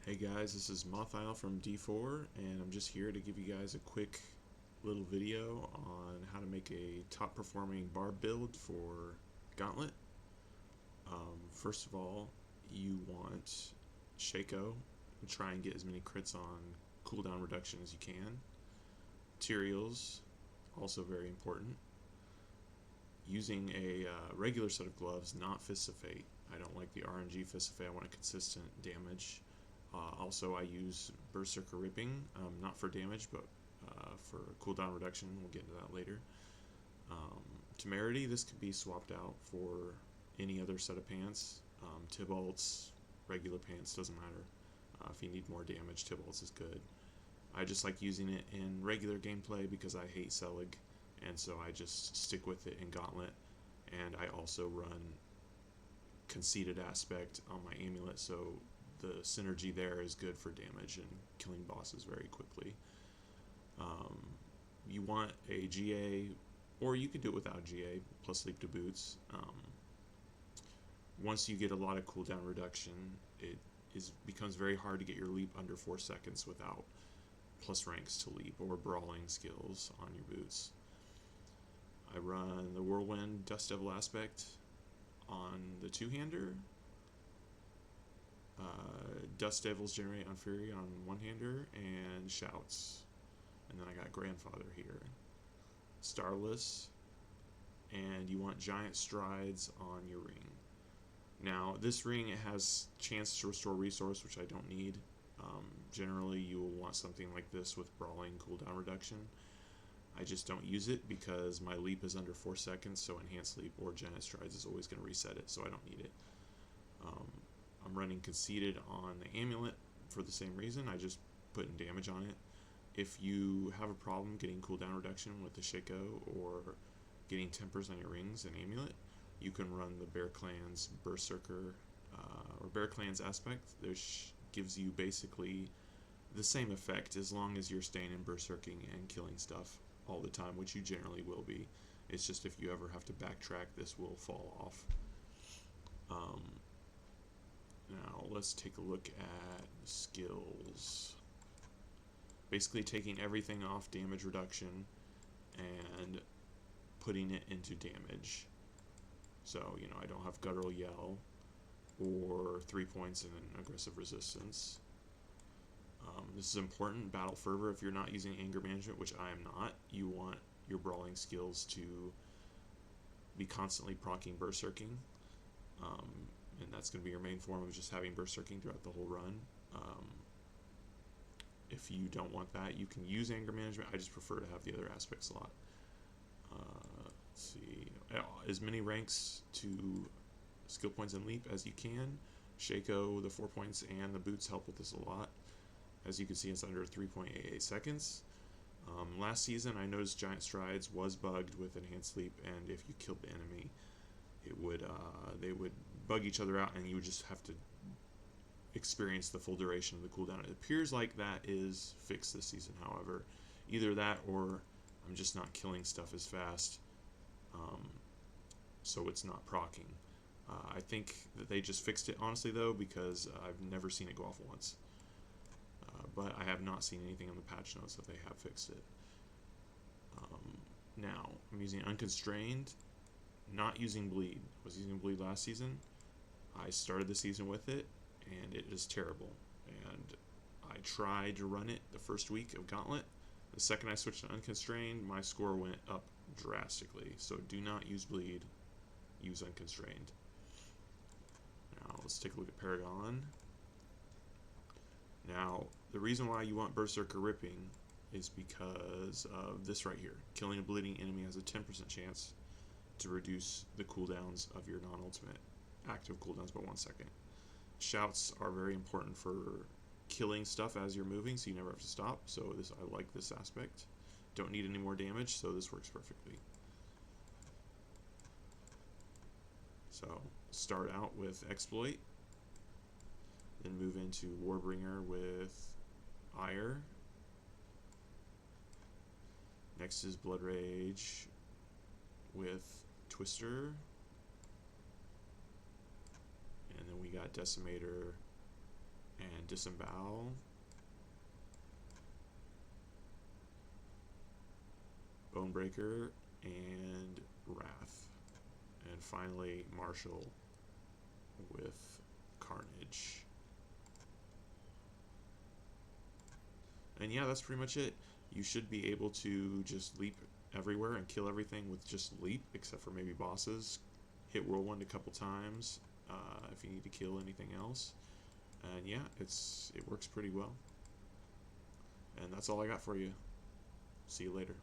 Hey guys, this is Moth Isle from D4, and I'm just here to give you guys a quick little video on how to make a top performing barb build for Gauntlet. First of all, you want Shaco, and try and get as many crits on cooldown reduction as you can. Materials, also very important. Using a regular set of gloves, not Fists of Fate. I don't like the RNG Fists of Fate, I want a consistent damage. Also, I use Berserker Ripping, not for damage, but for cooldown reduction. We'll get into that later. Temerity, this could be swapped out for any other set of pants. Tybalt's, regular pants, doesn't matter. If you need more damage, Tybalt's is good. I just like using it in regular gameplay because I hate Selig, and so I just stick with it in Gauntlet. And I also run Conceited Aspect on my amulet, so the synergy there is good for damage and killing bosses very quickly. You want a GA, or you could do it without GA, plus leap to boots. Once you get a lot of cooldown reduction, it becomes very hard to get your leap under 4 seconds without plus ranks to leap or brawling skills on your boots. I run the Whirlwind Dust Devil Aspect on the two-hander. Dust Devils generate on Fury on one-hander, and Shouts. And then I got Grandfather here. Starless, and you want Giant Strides on your ring. Now, this ring, it has chance to restore resource, which I don't need. Generally, you will want something like this with brawling cooldown reduction. I just don't use it because my leap is under 4 seconds, so Enhanced Leap or Giant Strides is always going to reset it, so I don't need it. I'm running Conceited on the amulet for the same reason. I just put in damage on it. If you have a problem getting cooldown reduction with the Shaco or getting tempers on your rings and amulet, you can run the Bear Clan's Berserker or Bear Clan's Aspect. This gives you basically the same effect as long as you're staying in berserking and killing stuff all the time, which you generally will be. It's just if you ever have to backtrack, this will fall off. Now let's take a look at skills. Basically taking everything off damage reduction and putting it into damage. So, I don't have Guttural Yell or 3 points in aggressive resistance. This is important. Battle Fervor, if you're not using anger management, which I am not, you want your brawling skills to be constantly proccing berserking. And that's going to be your main form of just having berserking throughout the whole run. If you don't want that, you can use anger management. I just prefer to have the other aspect slot. Let's see. As many ranks to skill points and leap as you can. Shaco, the 4 points, and the boots help with this a lot. As you can see, it's under 3.88 seconds. Last season, I noticed Giant Strides was bugged with Enhanced Leap, and if you killed the enemy, it would they would bug each other out, and you would just have to experience the full duration of the cooldown. It appears like that is fixed this season, however. Either that or I'm just not killing stuff as fast, so it's not proccing. I think that they just fixed it, honestly, though, because I've never seen it go off once. But I have not seen anything in the patch notes that they have fixed it. Now, I'm using Unconstrained, not using Bleed. I was using Bleed last season. I started the season with it, and it is terrible. And I tried to run it the first week of Gauntlet. The second I switched to Unconstrained, my score went up drastically. So do not use Bleed, use Unconstrained. Now, let's take a look at Paragon. Now, the reason why you want Berserker Ripping is because of this right here. Killing a bleeding enemy has a 10% chance to reduce the cooldowns of your non-ultimate active cooldowns by 1 second. Shouts are very important for killing stuff as you're moving, so you never have to stop. So I like this aspect. Don't need any more damage, so this works perfectly. So start out with Exploit, then move into Warbringer with Ire. Next is Blood Rage with Twister. And then we got Decimator and Disembowel. Bonebreaker and Wrath. And finally Marshall with Carnage. And yeah, that's pretty much it. You should be able to just leap everywhere and kill everything with just leap, except for maybe bosses. Hit whirlwind a couple times if you need to kill anything else. And yeah, it works pretty well. And that's all I got for you. See you later.